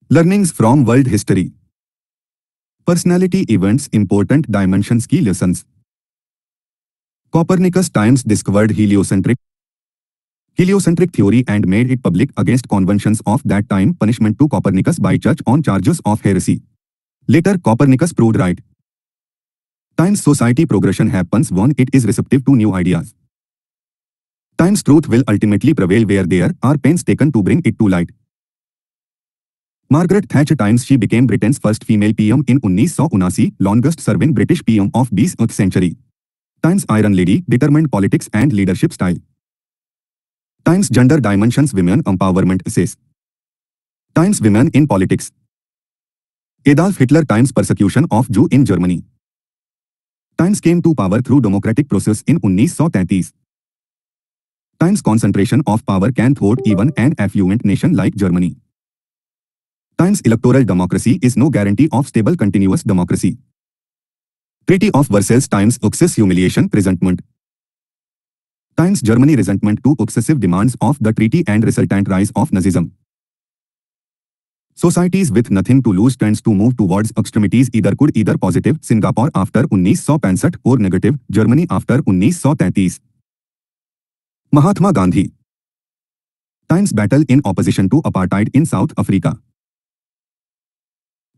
Learnings from world history. Personality events important dimensions key lessons. Copernicus times discovered heliocentric theory and made it public against conventions of that time, punishment to Copernicus by church on charges of heresy. Later Copernicus proved right. Times society progression happens when it is receptive to new ideas. Times truth will ultimately prevail where there are pains taken to bring it to light. Margaret Thatcher times she became Britain's first female PM in 1979, longest serving British PM of 20th century. Times Iron Lady determined politics and leadership style. Times gender dimensions women empowerment essays. Times women in politics. Adolf Hitler times persecution of Jew in Germany. Times came to power through democratic process in 1933. Times concentration of power can thwart even an affluent nation like Germany. Times electoral democracy is no guarantee of stable continuous democracy. Treaty of Versailles times excess humiliation resentment. Times Germany resentment to excessive demands of the treaty and resultant rise of Nazism. Societies with nothing to lose tends to move towards extremities either positive Singapore after 1965 or negative Germany after 1933. Mahatma Gandhi. Times battle in opposition to apartheid in South Africa.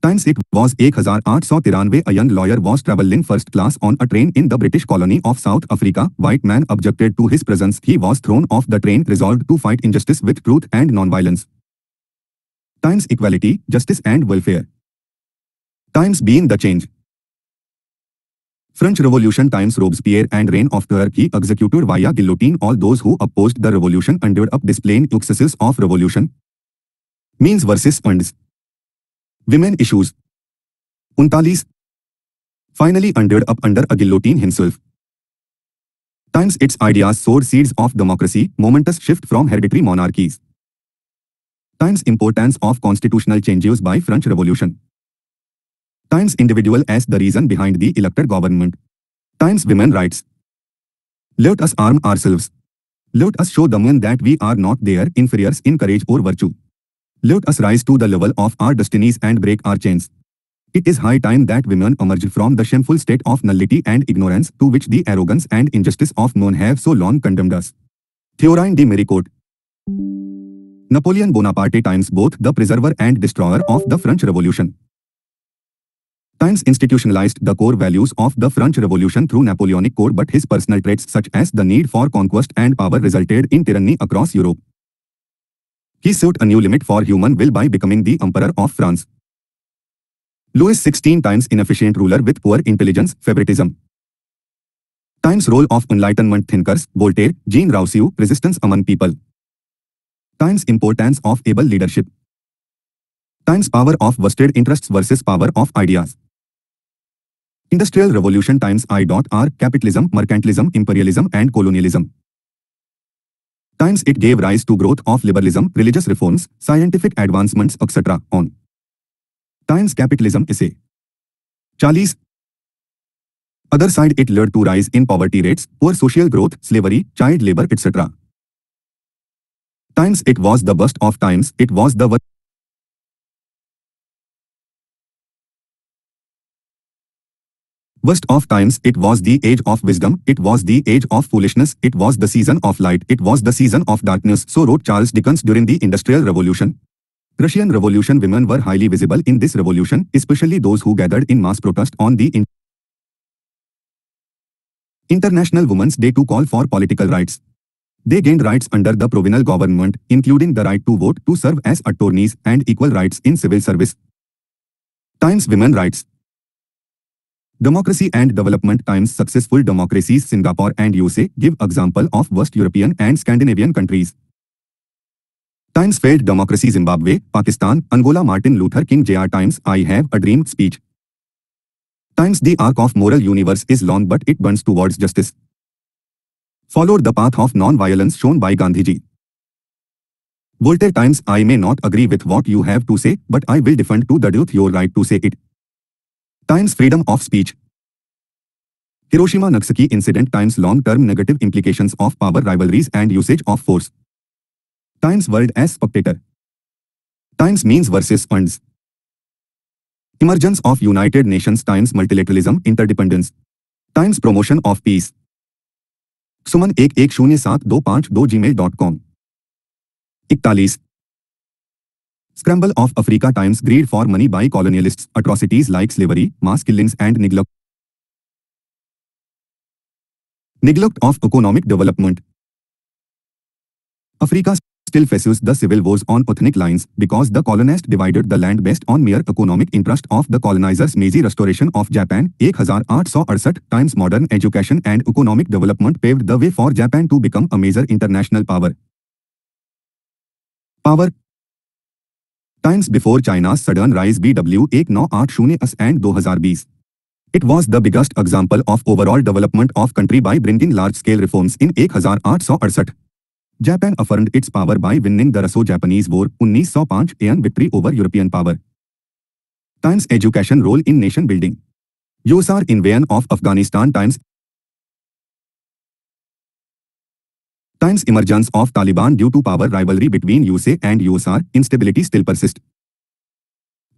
Times it was 1893 a young lawyer was travelling first class on a train in the British colony of South Africa. White man objected to his presence. He was thrown off the train, resolved to fight injustice with truth and non-violence. Times equality, justice and welfare. Times being the change. French Revolution times Robespierre and reign of terror. He executed via guillotine all those who opposed the revolution ended up displaying excesses of revolution. Means versus ends. Women issues. 39. Finally ended up under a guillotine himself. Times its ideas sowed seeds of democracy, momentous shift from hereditary monarchies. Times importance of constitutional changes by French Revolution. Times individual as the reason behind the elected government. Times women rights. Let us arm ourselves. Let us show the men that we are not their inferiors in courage or virtue. Let us rise to the level of our destinies and break our chains. It is high time that women emerge from the shameful state of nullity and ignorance to which the arrogance and injustice of men have so long condemned us. Théophile de Méricourt. Napoleon Bonaparte times both the preserver and destroyer of the French Revolution. Times institutionalized the core values of the French Revolution through Napoleonic Code, but his personal traits such as the need for conquest and power resulted in tyranny across Europe. He set a new limit for human will by becoming the Emperor of France. Louis XVI times inefficient ruler with poor intelligence, favoritism. Times role of Enlightenment thinkers, Voltaire, Jean Rousseau, resistance among people. Times importance of able leadership. Times power of vested interests versus power of ideas. Industrial Revolution times I.R. capitalism, mercantilism, imperialism and colonialism. Times it gave rise to growth of liberalism, religious reforms, scientific advancements, etc. on. Times capitalism essay. 40. Other side it led to rise in poverty rates, poor social growth, slavery, child labor, etc. Times it was the bust of times, it was the worst of times, it was the age of wisdom, it was the age of foolishness, it was the season of light, it was the season of darkness, so wrote Charles Dickens during the Industrial Revolution. Russian Revolution women were highly visible in this revolution, especially those who gathered in mass protest on the International Women's Day to call for political rights. They gained rights under the provisional government, including the right to vote, to serve as attorneys, and equal rights in civil service. Times women rights. Democracy and development times successful democracies Singapore and USA give example of West European and Scandinavian countries. Times failed democracy Zimbabwe, Pakistan, Angola Martin Luther King Jr. Times I have a dream speech. Times the arc of moral universe is long but it bends towards justice. Followed the path of non-violence shown by Gandhiji. Voltaire times I may not agree with what you have to say but I will defend to the truth your right to say it. Times freedom of speech. Hiroshima-Nagasaki incident times long-term negative implications of power rivalries and usage of force. Times world as spectator. Times means versus funds. Emergence of United Nations times multilateralism interdependence. Times promotion of peace. Suman 110725@gmail.com. 41. Scramble of Africa times greed for money by colonialists, atrocities like slavery, mass killings and neglect. Neglect of economic development. Africa still faces the civil wars on ethnic lines because the colonists divided the land based on mere economic interest of the colonizers. Meiji restoration of Japan 1868 times modern education and economic development paved the way for Japan to become a major international power. Power times before China's sudden rise BW 1980 and 2020. It was the biggest example of overall development of country by bringing large-scale reforms in 1868. Japan affirmed its power by winning the Russo-Japanese War 1905 and victory over European power. Times education role in nation building. USSR invasion of Afghanistan times emergence of Taliban due to power rivalry between USA and USSR, instability still persists.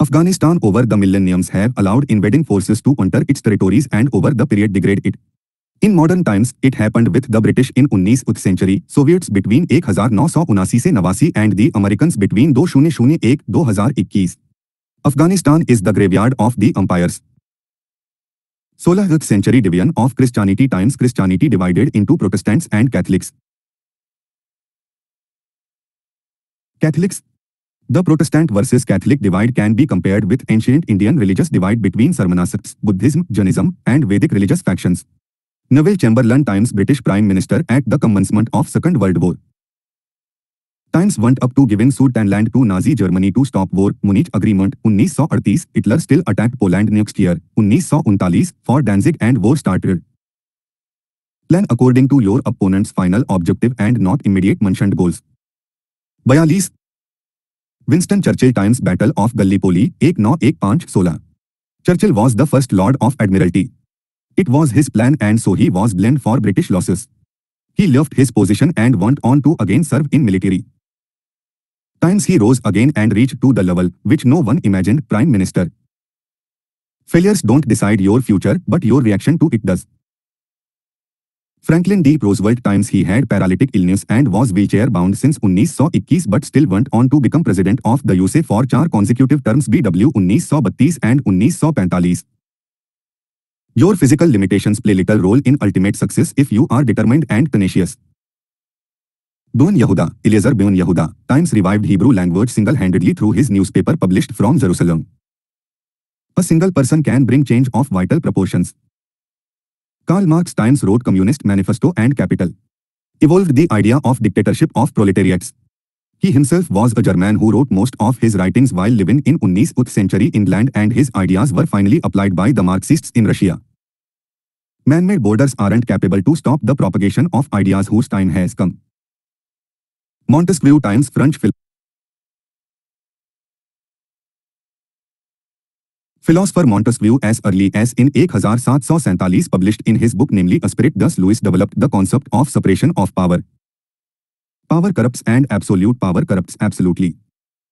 Afghanistan over the millenniums have allowed invading forces to enter its territories and over the period degrade it. In modern times, it happened with the British in 19th century, Soviets between 1979 से 89 and the Americans between 2001-2021. Afghanistan is the graveyard of the empires. 16th century division of Christianity times Christianity divided into Protestants and Catholics. Catholics. The Protestant versus Catholic divide can be compared with ancient Indian religious divide between Sarmanasaks, Buddhism, Jainism, and Vedic religious factions. Neville Chamberlain times British Prime Minister at the commencement of Second World War. Times went up to giving Sudetenland to Nazi Germany to stop war. Munich Agreement 1938. Hitler still attacked Poland next year 1939 for Danzig and war started. Plan according to your opponent's final objective and not immediate mentioned goals. 42. Winston Churchill times Battle of Gallipoli 1915-16. Churchill was the first Lord of Admiralty. It was his plan and so he was blamed for British losses. He left his position and went on to again serve in military. Times he rose again and reached to the level which no one imagined, Prime Minister. Failures don't decide your future but your reaction to it does. Franklin D. Roosevelt times he had paralytic illness and was wheelchair bound since 1921 but still went on to become president of the USA for 4 consecutive terms BW 1932 and 1945. Your physical limitations play little role in ultimate success if you are determined and tenacious. Ben Yehuda, Eliezer Ben Yehuda, times revived Hebrew language single-handedly through his newspaper published from Jerusalem. A single person can bring change of vital proportions. Karl Marx times wrote Communist Manifesto and Capital. Evolved the idea of dictatorship of proletariats. He himself was a German who wrote most of his writings while living in 19th century England and his ideas were finally applied by the Marxists in Russia. Man-made borders aren't capable to stop the propagation of ideas whose time has come. Montesquieu times French philosopher Montesquieu as early as in 1747 published in his book namely A Spirit. Thus Lewis developed the concept of separation of power. Power corrupts and absolute power corrupts absolutely.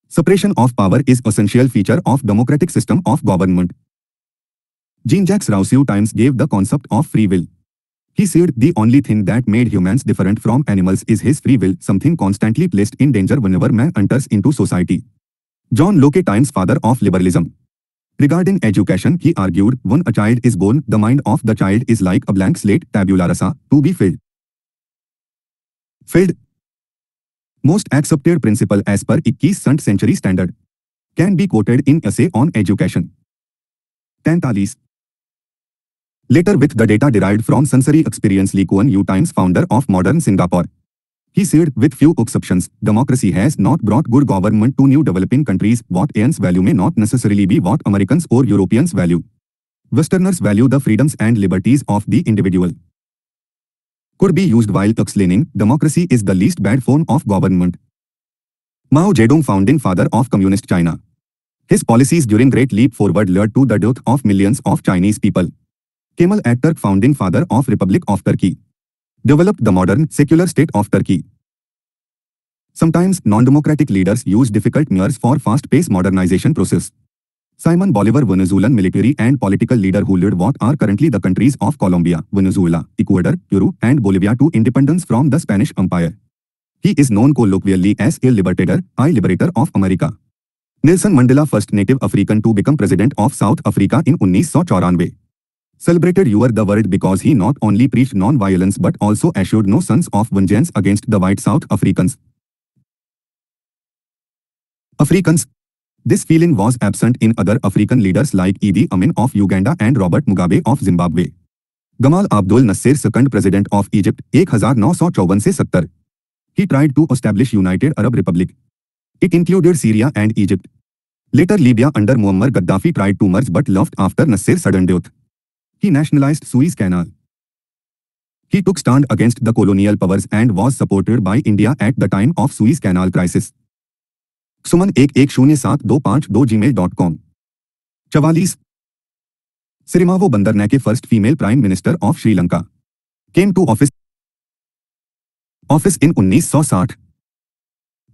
Separation of power is essential feature of democratic system of government. Jean-Jacques Rousseau times gave the concept of free will. He said the only thing that made humans different from animals is his free will, something constantly placed in danger whenever man enters into society. John Locke times father of liberalism. Regarding education, he argued, when a child is born, the mind of the child is like a blank slate, tabula rasa, to be filled. Most accepted principle as per 21st century standard. Can be quoted in essay on education. 43. Later with the data derived from sensory experience Lee Kuan Yew times founder of modern Singapore. He said, with few exceptions, democracy has not brought good government to new developing countries. What AN's value may not necessarily be what Americans or Europeans value. Westerners value the freedoms and liberties of the individual. Could be used while explaining democracy is the least bad form of government. Mao Zedong, founding father of Communist China. His policies during Great Leap Forward led to the death of millions of Chinese people. Kemal Atatürk, founding father of Republic of Turkey. Developed the modern, secular state of Turkey. Sometimes non-democratic leaders use difficult measures for fast-paced modernization process. Simon Bolivar, Venezuelan military and political leader who led what are currently the countries of Colombia, Venezuela, Ecuador, Peru, and Bolivia to independence from the Spanish Empire. He is known colloquially as El Libertador, I Liberator of America. Nelson Mandela, first native African to become president of South Africa in 1994. Celebrated over the world because he not only preached non-violence but also assured no sons of vengeance against the white South Africans. This feeling was absent in other African leaders like Idi Amin of Uganda and Robert Mugabe of Zimbabwe. Gamal Abdel Nasser, second president of Egypt, 1954 से 70. He tried to establish United Arab Republic. It included Syria and Egypt. Later Libya under Muammar Gaddafi tried to merge but left after Nasser's sudden death. He nationalized Suez Canal. He took stand against the colonial powers and was supported by India at the time of Suez Canal crisis. Suman 110725@gmail.com 44 Sirimavo Bandaranaike, first female prime minister of Sri Lanka, came to office in 1960.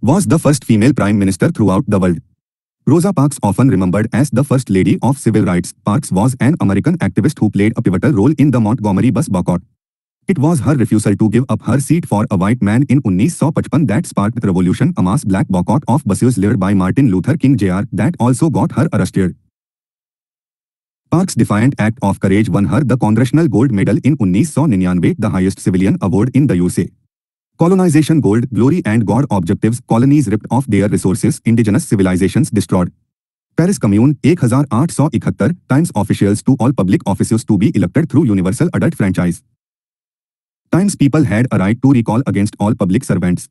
Was the first female prime minister throughout the world. Rosa Parks, often remembered as the first lady of civil rights, Parks was an American activist who played a pivotal role in the Montgomery bus boycott. It was her refusal to give up her seat for a white man in 1955 that sparked the revolution, a mass black boycott of buses led by Martin Luther King Jr. that also got her arrested. Parks' defiant act of courage won her the Congressional Gold Medal in 1999, the highest civilian award in the USA. Colonization, gold, glory and God objectives, colonies ripped off their resources, indigenous civilizations destroyed. Paris Commune, 1871, Times officials to all public offices to be elected through universal adult franchise. Times people had a right to recall against all public servants.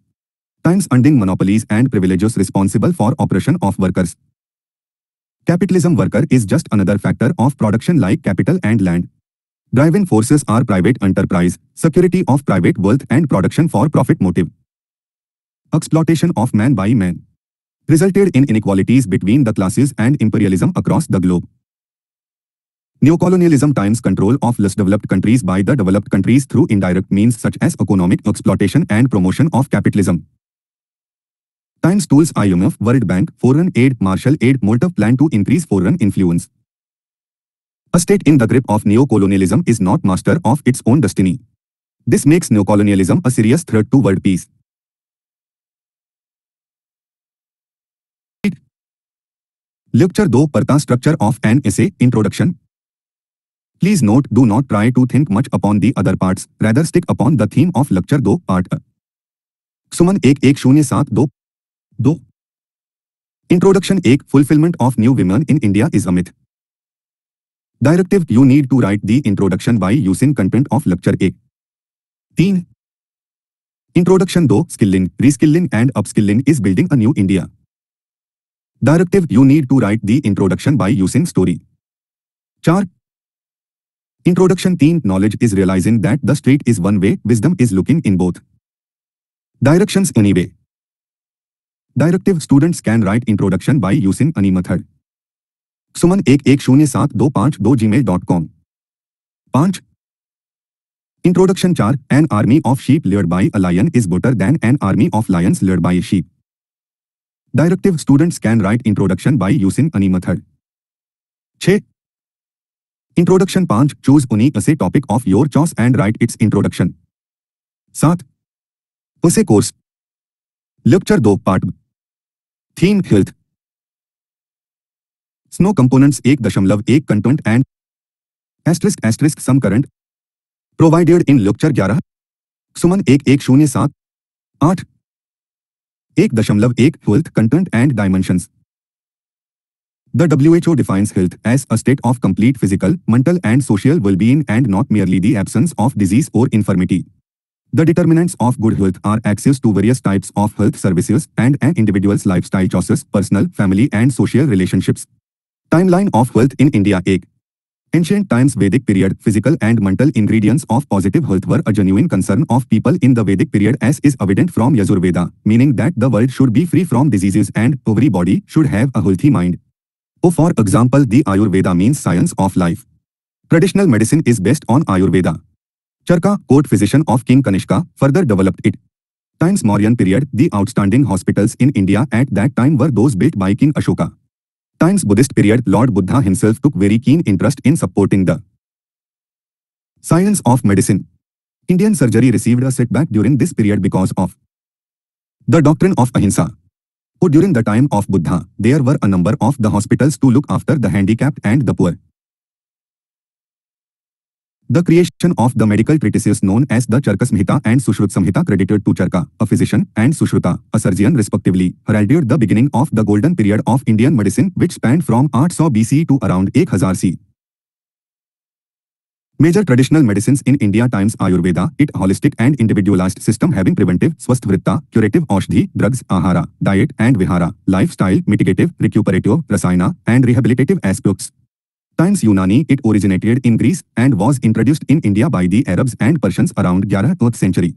Times ending monopolies and privileges responsible for oppression of workers. Capitalism, worker is just another factor of production like capital and land. Driving forces are private enterprise, security of private wealth and production for profit motive. Exploitation of man by man resulted in inequalities between the classes and imperialism across the globe. Neocolonialism, times control of less developed countries by the developed countries through indirect means such as economic exploitation and promotion of capitalism. Times tools, IMF, World Bank, foreign aid, Marshall Aid, Molotov plan to increase foreign influence. A state in the grip of neocolonialism is not master of its own destiny. This makes neocolonialism a serious threat to world peace. Lecture 2, Parta, structure of an essay, introduction. Please note, do not try to think much upon the other parts, rather stick upon the theme of lecture 2, part A. Suman 110722. Introduction 1, fulfillment of new women in India is a myth. Directive, you need to write the introduction by using content of lecture A. 3. Introduction 2, skilling, reskilling and upskilling is building a new India. Directive, you need to write the introduction by using story. 4. Introduction 3, knowledge is realizing that the street is one way, wisdom is looking in both directions anyway. Directive, students can write introduction by using any method. Suman 110725@gmail.com 5. Introduction 4, an army of sheep led by a lion is better than an army of lions led by a sheep. Directive, students can write introduction by using any method. 6. Introduction 5, choose any essay topic of your choice and write its introduction. 7. Essay course. Lecture 2, part B. Theme, health. Snow components 1.1 content and ** some current provided in lecture 11. Suman 1107 1.1 health content and dimensions. The WHO defines health as a state of complete physical, mental and social well-being and not merely the absence of disease or infirmity. The determinants of good health are access to various types of health services and an individual's lifestyle choices, personal, family and social relationships. Timeline of health in India. 1. Ancient times, Vedic period, physical and mental ingredients of positive health were a genuine concern of people in the Vedic period, as is evident from Yajurveda, meaning that the world should be free from diseases and every body should have a healthy mind. For example, the Ayurveda means science of life. Traditional medicine is based on Ayurveda. Charka, court physician of King Kanishka, further developed it. Times Mauryan period, the outstanding hospitals in India at that time were those built by King Ashoka. Times Buddhist period, Lord Buddha himself took very keen interest in supporting the science of medicine. Indian surgery received a setback during this period because of the doctrine of ahimsa. During the time of Buddha, there were a number of the hospitals to look after the handicapped and the poor. The creation of the medical treatises known as the Charka Samhita and Sushruta Samhita credited to Charka, a physician, and Sushruta, a surgeon respectively, heralded the beginning of the golden period of Indian medicine which spanned from 800 BC to around 1000 C. Major traditional medicines in India times Ayurveda, it holistic and individualized system having preventive, swasthvritta, curative aushadhi, drugs, ahara, diet and vihara, lifestyle, mitigative, recuperative, rasayana, and rehabilitative aspects. Times Unani, it originated in Greece and was introduced in India by the Arabs and Persians around 11th century.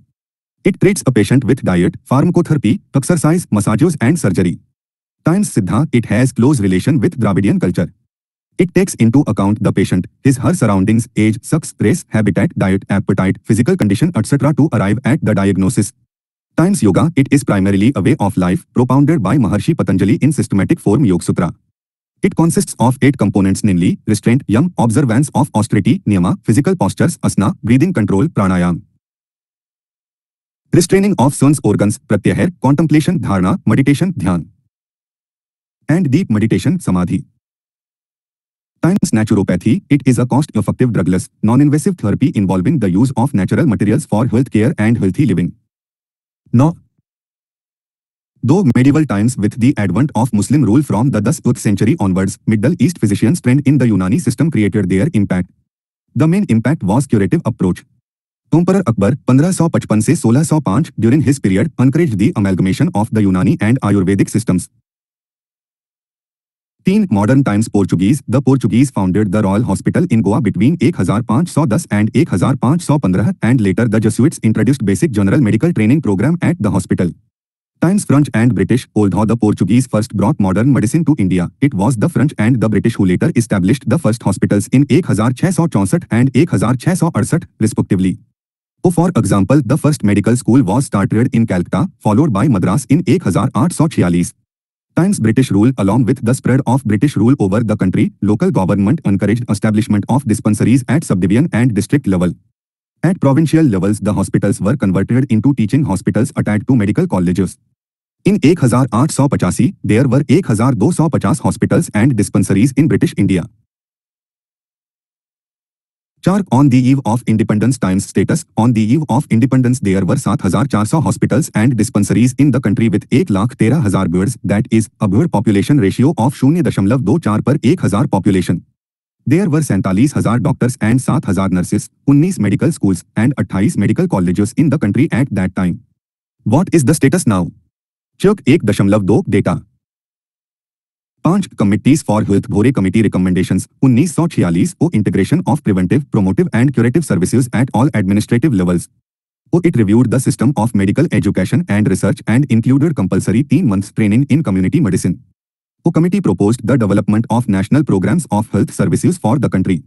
It treats a patient with diet, pharmacotherapy, exercise, massages and surgery. Times Siddha, it has close relation with Dravidian culture. It takes into account the patient, her surroundings, age, sex, race, habitat, diet, appetite, physical condition, etc. to arrive at the diagnosis. Times Yoga, it is primarily a way of life propounded by Maharshi Patanjali in systematic form Yoga Sutra. It consists of 8 components namely, restraint, yam, observance of austerity, niyama, physical postures, asana, breathing control, pranayam. Restraining of sense organs, pratyahar, contemplation, dharana, meditation, dhyan. And deep meditation, samadhi. Times Naturopathy, it is a cost-effective drugless, non-invasive therapy involving the use of natural materials for health care and healthy living. No. Though medieval times with the advent of Muslim rule from the 10th century onwards, Middle East physicians trained in the Unani system created their impact. The main impact was curative approach. Emperor Akbar, 1555 से 1605, during his period, encouraged the amalgamation of the Unani and Ayurvedic systems. Modern times Portuguese, the Portuguese founded the Royal Hospital in Goa between 1510 and 1515 and later the Jesuits introduced basic general medical training program at the hospital. Times French and British, although the Portuguese first brought modern medicine to India, it was the French and the British who later established the first hospitals in 1664 and 1668 respectively. For example, the first medical school was started in Calcutta, followed by Madras in 1846. Times British rule. Along with the spread of British rule over the country, local government encouraged establishment of dispensaries at subdivision and district level. At provincial levels, the hospitals were converted into teaching hospitals attached to medical colleges. In 1885, there were 1250 hospitals and dispensaries in British India. On the eve of independence. Times status. On the eve of independence there were 7400 hospitals and dispensaries in the country with 1,13,000 beds, that is, a bed population ratio of 0.24 per 1000 population. There were 47,000 doctors and 7,000 nurses, 19 medical schools and 28 medical colleges in the country at that time. What is the status now? Check 1.2 data. 5 Committees for Health. Bhore Committee recommendations 1946 integration of preventive, promotive and curative services at all administrative levels. It reviewed the system of medical education and research and included compulsory 3 months training in community medicine. Committee proposed the development of national programs of health services for the country.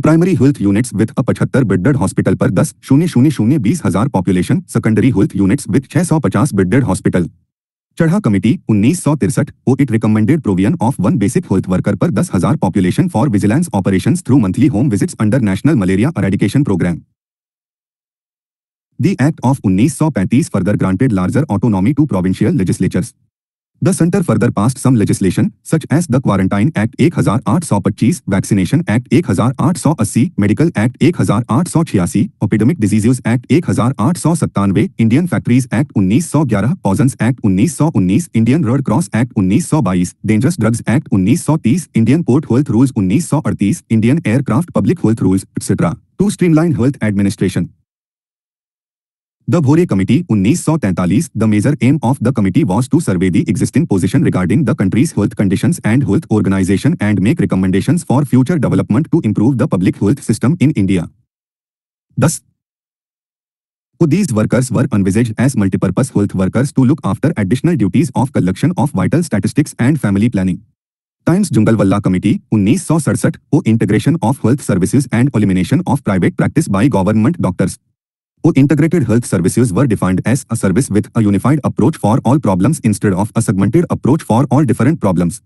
Primary health units with a 75 bedded hospital per 10,000 population, secondary health units with 650 bedded hospital. Chadha Committee 1963, it recommended provision of 1 basic health worker per 10,000 population for vigilance operations through monthly home visits under National Malaria Eradication Program. The Act of 1935 further granted larger autonomy to provincial legislatures. The centre further passed some legislation, such as the Quarantine Act 1825, Vaccination Act 1880, Medical Act 1886, Epidemic Diseases Act 1897, Indian Factories Act 1911, Poisons Act 1919, Indian Red Cross Act 1922, Dangerous Drugs Act 1930, Indian Port Health Rules 1938, Indian Aircraft Public Health Rules, etc. to streamline health administration. The Bhore Committee 1943, the major aim of the committee was to survey the existing position regarding the country's health conditions and health organization and make recommendations for future development to improve the public health system in India. Thus, these workers were envisaged as multipurpose health workers to look after additional duties of collection of vital statistics and family planning. Times Jungalwalla Committee 1967, integration of health services and elimination of private practice by government doctors. Integrated health services were defined as a service with a unified approach for all problems instead of a segmented approach for all different problems.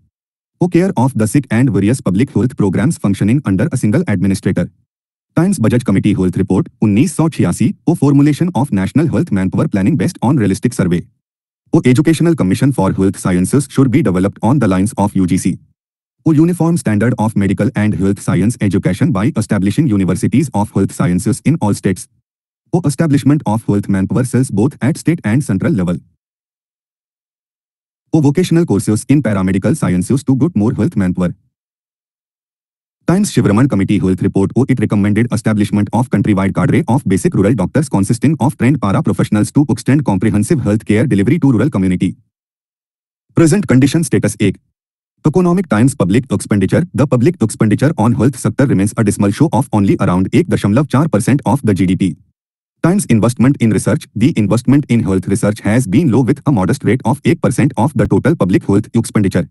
Care of the sick and various public health programs functioning under a single administrator. Times Budget Committee Health Report 1986 Formulation of National Health Manpower Planning based on realistic survey. Educational Commission for Health Sciences should be developed on the lines of UGC. Uniform standard of medical and health science education by establishing universities of health sciences in all states. Establishment of health manpower cells both at state and central level. Vocational courses in paramedical sciences to get more health manpower. Times Shivraman Committee Health Report it recommended establishment of countrywide cadre of basic rural doctors consisting of trained para-professionals to extend comprehensive health care delivery to rural community. Present condition status 1. Economic Times Public Expenditure. The public expenditure on health sector remains a dismal show of only around 1.4% of the GDP. Times Investment in Research. The investment in health research has been low with a modest rate of 8% of the total public health expenditure.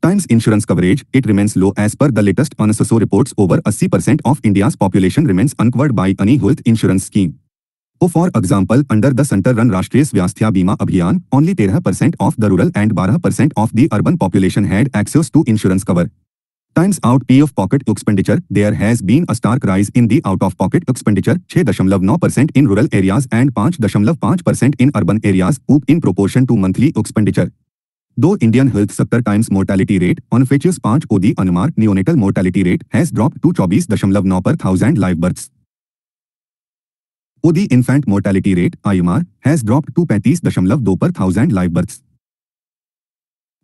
Times Insurance Coverage. It remains low as per the latest UNSSO reports. Over 80% of India's population remains uncovered by any health insurance scheme. For example, under the center-run Rashtriya Swasthya Bima Abhiyan, only 13% of the rural and 12% of the urban population had access to insurance cover. Times Out-of-pocket expenditure. There has been a stark rise in the out-of-pocket expenditure, 6.9% in rural areas and 5.5% in urban areas, in proportion to monthly expenditure. Though Indian health sector times mortality rate, on features 5 the Anumar neonatal mortality rate has dropped to 24.9 per thousand live births. The infant mortality rate, IMR, has dropped to 35.2 per thousand live births.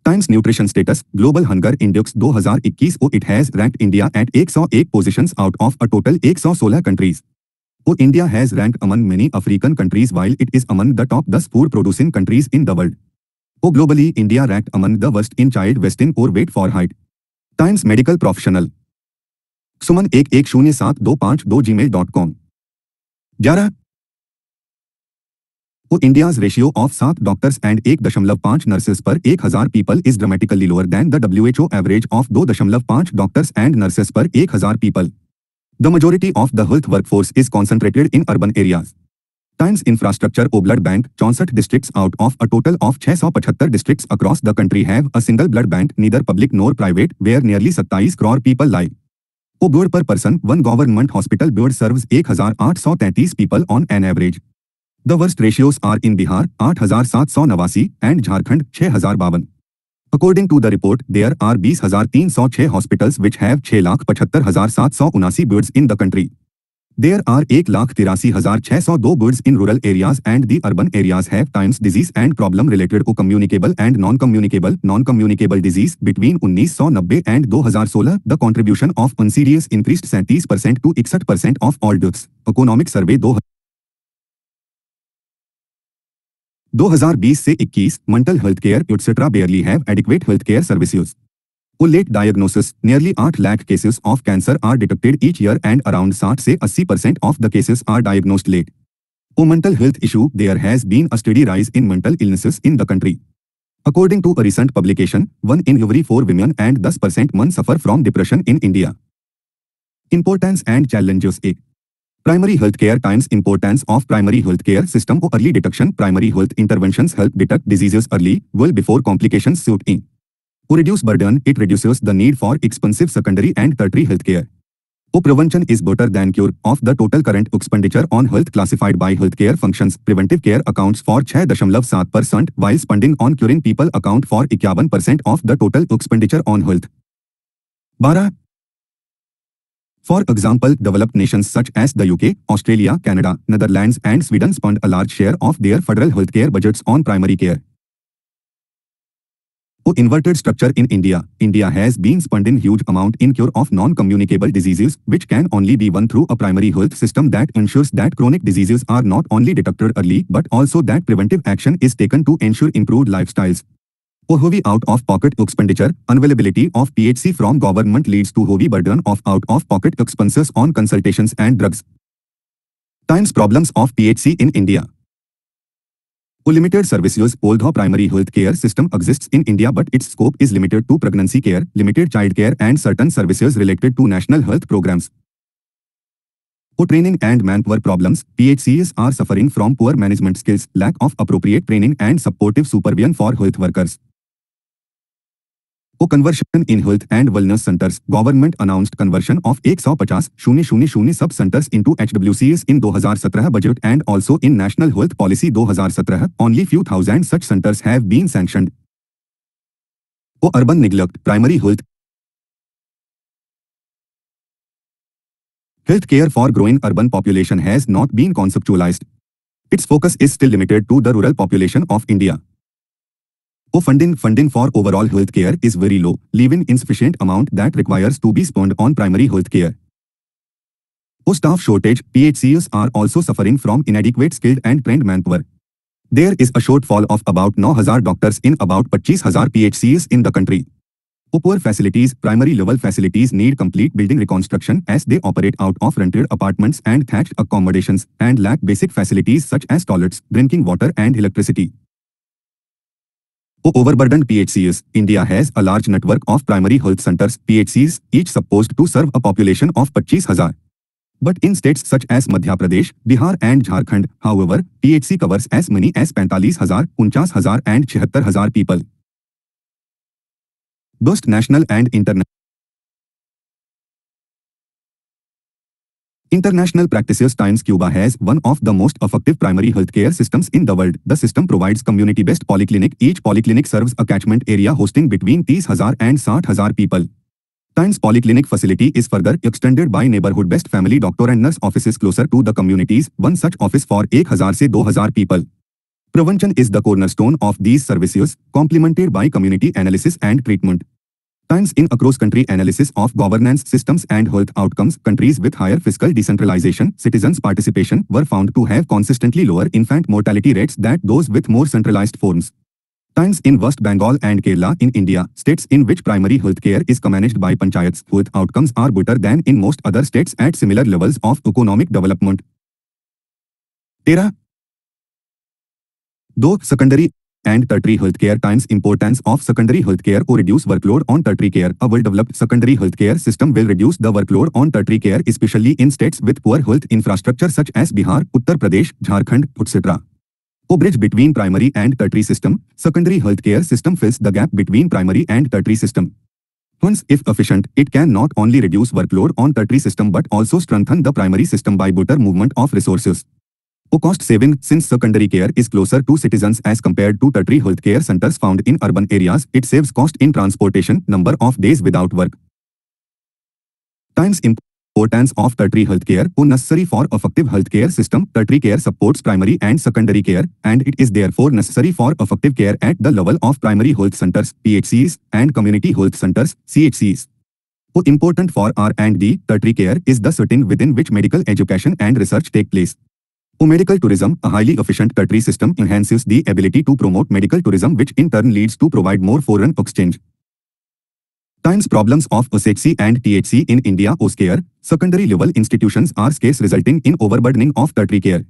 Times Nutrition Status. Global Hunger Index 2021 it has ranked India at 108 positions out of a total 116 countries. India has ranked among many African countries while it is among the top 10 food-producing countries in the world. Globally, India ranked among the worst in child wasting or weight for height. Times Medical Professional. Suman 110725@gmail.com. 11. India's ratio of 7 doctors and 1.5 nurses per 1,000 people is dramatically lower than the WHO average of 2.5 doctors and nurses per 1,000 people. The majority of the health workforce is concentrated in urban areas. Times Infrastructure. Blood Bank. 64 districts out of a total of 675 districts across the country have a single blood bank, neither public nor private, where nearly 27 crore people lie. Bed per person. One government hospital bed serves 1,833 people on an average. The worst ratios are in Bihar, 8,789, and Jharkhand, 6,052. According to the report, there are 20,306 hospitals which have 6,75,779 beds in the country. There are 1,83,602 beds in rural areas and the urban areas have times disease and problem related to communicable and non-communicable disease. Between 1990 and 2016, the contribution of NCDs increased 37% to 61% of all deaths. Economic Survey 2020 से 21, mental health care etc. barely have adequate health care services. Late diagnosis. Nearly 8 lakh cases of cancer are detected each year and around 60 से 80% of the cases are diagnosed late. Mental health issue. There has been a steady rise in mental illnesses in the country. According to a recent publication, 1 in every 4 women and 10% men suffer from depression in India. Importance and challenges. A. Primary health care. Times Importance of primary health care system. Early detection. Primary health interventions help detect diseases early, well before complications set in. Reduce burden. It reduces the need for expensive secondary and tertiary health care. Prevention is better than cure. Of the total current expenditure on health classified by healthcare functions, preventive care accounts for 6.7%, while spending on curing people account for 51% of the total expenditure on health. 12. For example, developed nations such as the UK, Australia, Canada, Netherlands and Sweden spend a large share of their federal healthcare budgets on primary care. Inverted structure in India. India has been spending huge amount in cure of non-communicable diseases, which can only be won through a primary health system that ensures that chronic diseases are not only detected early but also that preventive action is taken to ensure improved lifestyles. Heavy out-of-pocket expenditure. Unavailability of PHC from government leads to heavy burden of out-of-pocket expenses on consultations and drugs. Times Problems of PHC in India. Limited services. Although primary health care system exists in India but its scope is limited to pregnancy care, limited child care and certain services related to national health programs. Training and manpower problems. PHCs are suffering from poor management skills, lack of appropriate training and supportive supervision for health workers. Conversion in health and wellness centers. Government announced conversion of 150,000 sub centers into HWCs in 2017 budget and also in National Health Policy 2017. Only few thousand such centers have been sanctioned. Urban neglect. Primary healthcare for growing urban population has not been conceptualized. Its focus is still limited to the rural population of India. Funding for overall healthcare is very low, leaving insufficient amount that requires to be spent on primary healthcare. Staff shortage. PHCs are also suffering from inadequate skilled and trained manpower. There is a shortfall of about 9,000 doctors in about 25,000 PHCs in the country. Poor facilities. Primary level facilities need complete building reconstruction as they operate out of rented apartments and thatched accommodations and lack basic facilities such as toilets, drinking water and electricity. Overburdened PHCs. India has a large network of primary health centers, PHCs, each supposed to serve a population of 25,000. But in states such as Madhya Pradesh, Bihar and Jharkhand, however, PHC covers as many as 45,000, 49,000 and 76,000 people. Best national and international practices. Times Cuba has one of the most effective primary healthcare systems in the world. The system provides community-based polyclinic. Each polyclinic serves a catchment area hosting between 30,000 and 60,000 people. Times Polyclinic facility is further extended by neighborhood-based family doctor and nurse offices closer to the communities. One such office for 1,000 से 2,000 people. Prevention is the cornerstone of these services, complemented by community analysis and treatment. Times in across country analysis of governance systems and health outcomes. Countries with higher fiscal decentralization, citizens' participation were found to have consistently lower infant mortality rates than those with more centralized forms. Times in West Bengal and Kerala in India, states in which primary healthcare is managed by panchayats, health outcomes are better than in most other states at similar levels of economic development. 13. Though secondary and tertiary healthcare. Times importance of secondary healthcare or reduce workload on tertiary care. A well-developed secondary healthcare system will reduce the workload on tertiary care, especially in states with poor health infrastructure such as Bihar, Uttar Pradesh, Jharkhand, etc. Bridge between primary and tertiary system. Secondary healthcare system fills the gap between primary and tertiary system. Once if efficient, it can not only reduce workload on tertiary system but also strengthen the primary system by better movement of resources. Cost saving. Since secondary care is closer to citizens as compared to tertiary healthcare centers found in urban areas, it saves cost in transportation, number of days without work. Times importance of tertiary healthcare. Necessary for effective healthcare system. Tertiary care supports primary and secondary care, and it is therefore necessary for effective care at the level of primary health centers, PHCs, and community health centers, CHCs. Important for R&D, tertiary care is the setting within which medical education and research take place. Medical tourism. A highly efficient tertiary system enhances the ability to promote medical tourism, which in turn leads to provide more foreign exchange. Times problems of SHC and THC in India. Care. Secondary level institutions are scarce, resulting in overburdening of tertiary care.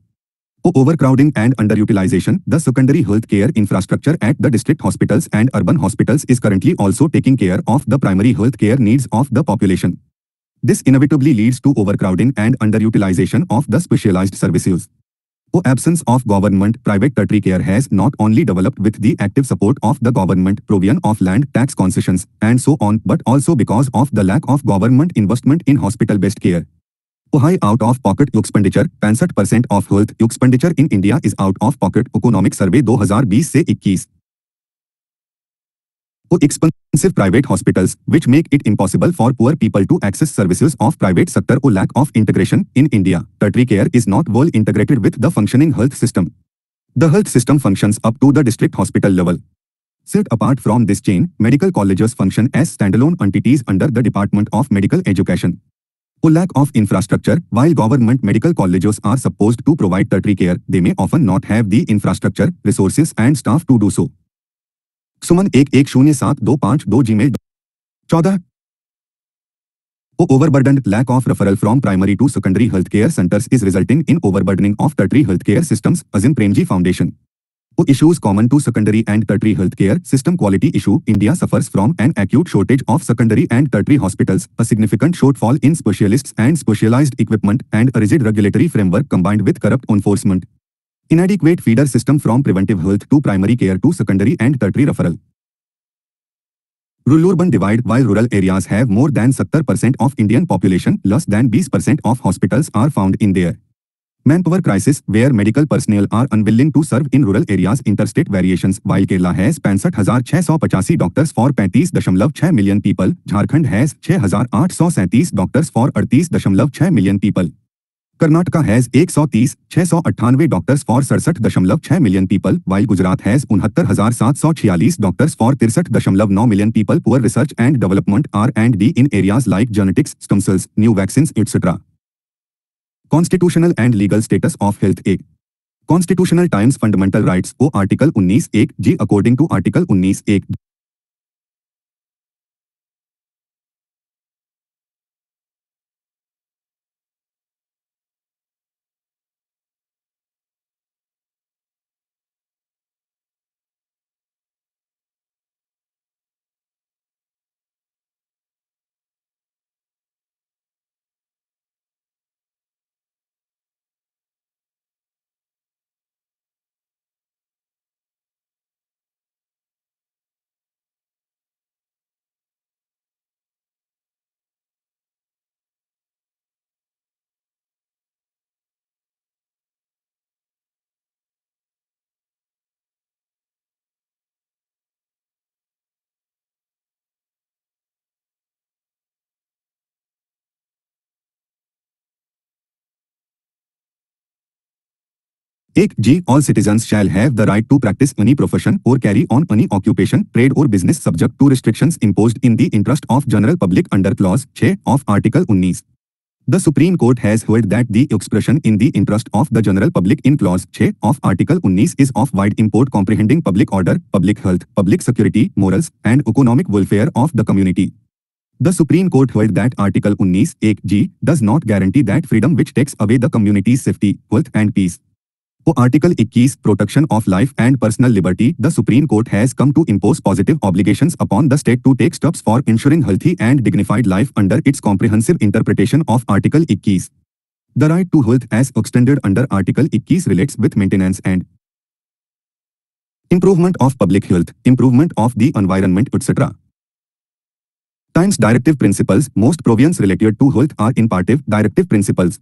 Overcrowding and underutilization. The secondary health care infrastructure at the district hospitals and urban hospitals is currently also taking care of the primary health care needs of the population. This inevitably leads to overcrowding and underutilization of the specialized services. Absence of government-private tertiary care has not only developed with the active support of the government, provision of land, tax concessions, and so on, but also because of the lack of government investment in hospital-based care. High out-of-pocket expenditure. 65% of health expenditure in India is out-of-pocket. Economic Survey 2020 से 21. Expensive private hospitals, which make it impossible for poor people to access services of private sector. Lack of integration. In India, tertiary care is not well integrated with the functioning health system. The health system functions up to the district hospital level. Set apart from this chain, medical colleges function as standalone entities under the Department of Medical Education. Lack of infrastructure. While government medical colleges are supposed to provide tertiary care, they may often not have the infrastructure, resources and staff to do so. Suman 110725 Gmail. 14. Overburdened. Lack of referral from primary to secondary healthcare centers is resulting in overburdening of tertiary healthcare systems, as in Premji Foundation. Issues common to secondary and tertiary healthcare system quality issue. India suffers from an acute shortage of secondary and tertiary hospitals, a significant shortfall in specialists and specialized equipment, and a rigid regulatory framework combined with corrupt enforcement. Inadequate feeder system from preventive health to primary care to secondary and tertiary referral. Rural-urban divide. While rural areas have more than 70% of Indian population, less than 20% of hospitals are found in there. Manpower crisis, where medical personnel are unwilling to serve in rural areas. Interstate variations. While Kerala has 65,685 doctors for 35.6 million people, Jharkhand has 6,837 doctors for 38.6 million people. Karnataka has 130,698 doctors for 67.6 million people, while Gujarat has 69,746 doctors for 63.9 million people. Poor research and development R&D in areas like genetics, stem cells, new vaccines, etc. Constitutional and legal status of health. A. Constitutional Times Fundamental Rights. O Article 19(1) G. According to Article 19(1) एक G. All citizens shall have the right to practice any profession or carry on any occupation, trade or business subject to restrictions imposed in the interest of general public under Clause 6 of Article 19. The Supreme Court has held that the expression in the interest of the general public in Clause 6 of Article 19 is of wide import, comprehending public order, public health, public security, morals, and economic welfare of the community. The Supreme Court held that Article 19(1) G does not guarantee that freedom which takes away the community's safety, health, and peace. O Article 21, Protection of Life and Personal Liberty. The Supreme Court has come to impose positive obligations upon the state to take steps for ensuring healthy and dignified life under its comprehensive interpretation of Article 21. The right to health as extended under Article 21 relates with maintenance and improvement of public health, improvement of the environment, etc. Times Directive Principles. Most provisions related to health are imperative directive principles.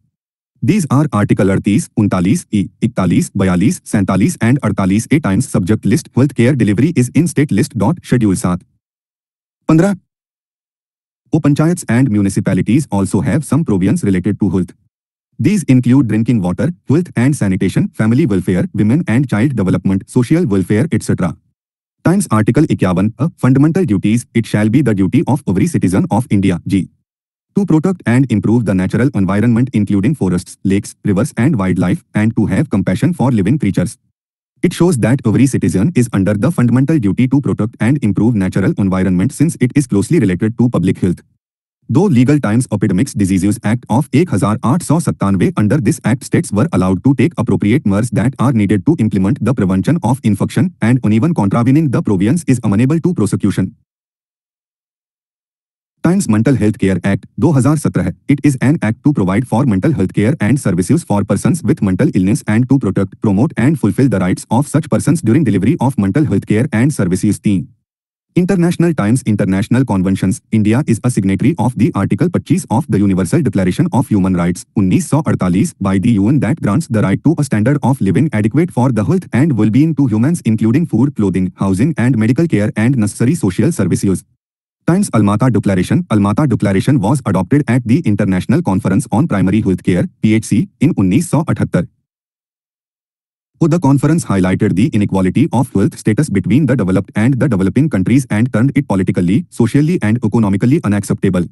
These are Article 38, 39, E, 41, 42, 47 and 48. A Times Subject List. Healthcare delivery is in State List. Schedule 7. 15. O Panchayats and municipalities also have some provisions related to health. These include drinking water, health and sanitation, family welfare, women and child development, social welfare, etc. Times Article 51. Fundamental duties. It shall be the duty of every citizen of India, G. to protect and improve the natural environment including forests, lakes, rivers and wildlife, and to have compassion for living creatures. It shows that every citizen is under the fundamental duty to protect and improve natural environment since it is closely related to public health. Though legal Times Epidemics Diseases Act of 1897, under this act states were allowed to take appropriate measures that are needed to implement the prevention of infection, and anyone contravening the provisions is amenable to prosecution. Times Mental Health Care Act 2017. It is an act to provide for mental health care and services for persons with mental illness and to protect, promote and fulfill the rights of such persons during delivery of mental health care and services. 3. International Times International Conventions. India is a signatory of the Article 25 of the Universal Declaration of Human Rights 1948 by the UN that grants the right to a standard of living adequate for the health and well-being to humans including food, clothing, housing and medical care and necessary social services. Times Almata Declaration. Almata Declaration was adopted at the International Conference on Primary Health Care (PHC) in 1978. The conference highlighted the inequality of health status between the developed and the developing countries and turned it politically, socially and economically unacceptable.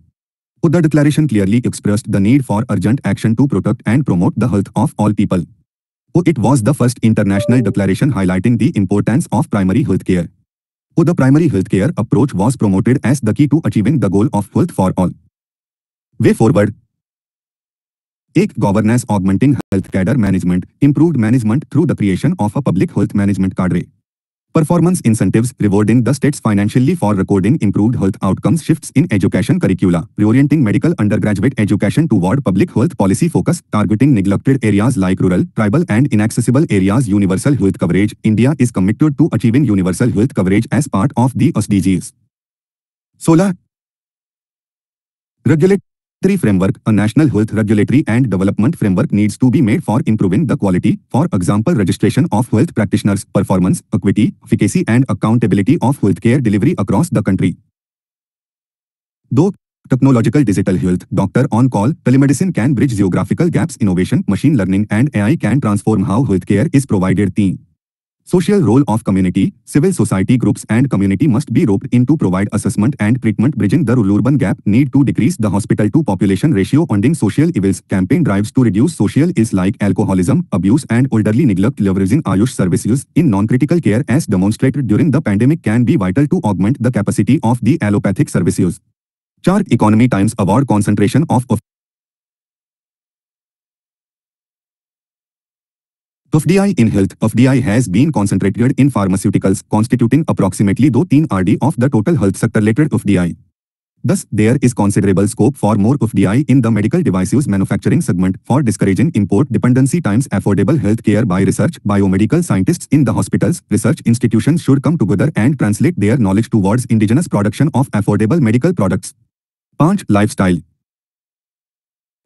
The declaration clearly expressed the need for urgent action to protect and promote the health of all people. It was the first international declaration highlighting the importance of primary health care. The primary healthcare approach was promoted as the key to achieving the goal of health for all. Way forward. एक Governance augmenting health cadre management, improved management through the creation of a public health management cadre. Performance incentives rewarding the states financially for recording improved health outcomes. Shifts in education curricula, reorienting medical undergraduate education toward public health policy focus, targeting neglected areas like rural, tribal and inaccessible areas. Universal health coverage. India is committed to achieving universal health coverage as part of the SDGs. 16. Regulatory framework. A national health regulatory and development framework needs to be made for improving the quality, for example registration of health practitioners, performance, equity, efficacy and accountability of healthcare delivery across the country. 2. Technological digital health. Doctor on call, telemedicine can bridge geographical gaps. Innovation, machine learning and AI can transform how healthcare is provided. 3. Social role of community, civil society groups and community must be roped in to provide assessment and treatment. Bridging the rural-urban gap. Need to decrease the hospital to population ratio. Ending social evils. Campaign drives to reduce social ills like alcoholism, abuse and elderly neglect. Leveraging Ayush services in non-critical care as demonstrated during the pandemic can be vital to augment the capacity of the allopathic services. 4. Economy Times Award concentration of FDI in health. FDI has been concentrated in pharmaceuticals, constituting approximately 2-3 RD of the total health sector-related FDI. Thus, there is considerable scope for more FDI in the medical devices manufacturing segment for discouraging import dependency. Times affordable health care by research. Biomedical scientists in the hospitals, research institutions should come together and translate their knowledge towards indigenous production of affordable medical products. 5. Lifestyle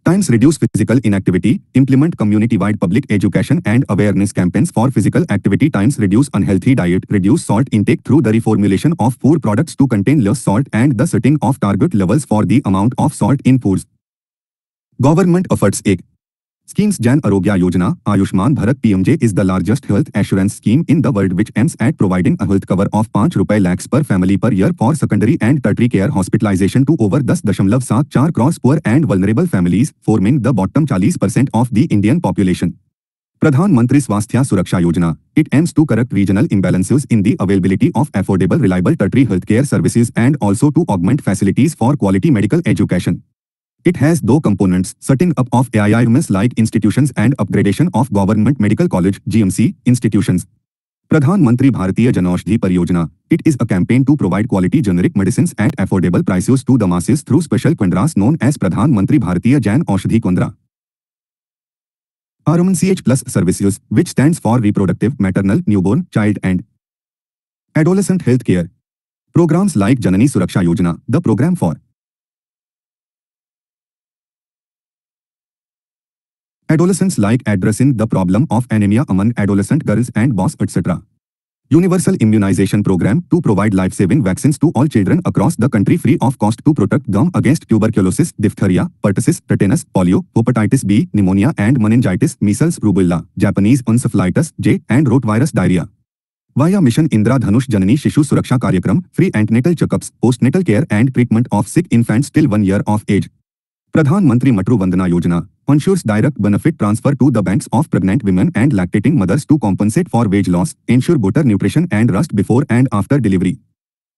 Times reduce physical inactivity, implement community-wide public education and awareness campaigns for physical activity. Times reduce unhealthy diet, reduce salt intake through the reformulation of food products to contain less salt and the setting of target levels for the amount of salt in foods. Government efforts. 1. Schemes. Jan Arogya Yojana, Ayushman Bharat PMJ is the largest health assurance scheme in the world which aims at providing a health cover of 5 lakhs per family per year for secondary and tertiary care hospitalization to over 10.74 crores poor and vulnerable families, forming the bottom 40% of the Indian population. Pradhan Mantri Swasthya Suraksha Yojana. It aims to correct regional imbalances in the availability of affordable, reliable tertiary healthcare services and also to augment facilities for quality medical education. It has 2 components, setting up of AIIMS-like institutions and upgradation of government medical college GMC institutions. Pradhan Mantri Bharatiya Janaushadhi Pariyojana. It is a campaign to provide quality generic medicines at affordable prices to the masses through special Kendras known as Pradhan Mantri Bharatiya Jan Aushadhi Kendra. RMCH Plus Services, which stands for Reproductive, Maternal, Newborn, Child and Adolescent Health Care. Programs like Janani Suraksha Yojana, the program for adolescents like addressing the problem of anemia among adolescent girls and boys, etc. Universal Immunization Program to provide life-saving vaccines to all children across the country free of cost to protect them against tuberculosis, diphtheria, pertussis, tetanus, polio, hepatitis B, pneumonia and meningitis, measles, rubella, Japanese encephalitis, J and rotavirus diarrhea. Via Mission Indradhanush Janani Shishu Suraksha Karyakram, free antenatal checkups, postnatal care and treatment of sick infants till 1 year of age. Pradhan Mantri Matru Vandana Yojana ensures direct benefit transfer to the banks of pregnant women and lactating mothers to compensate for wage loss, ensure better nutrition and rest before and after delivery.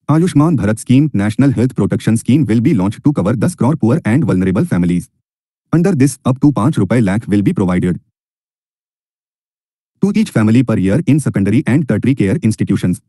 Ayushman Bharat Scheme National Health Protection Scheme will be launched to cover 10 crore poor and vulnerable families. Under this, up to 5 lakh will be provided to each family per year in secondary and tertiary care institutions.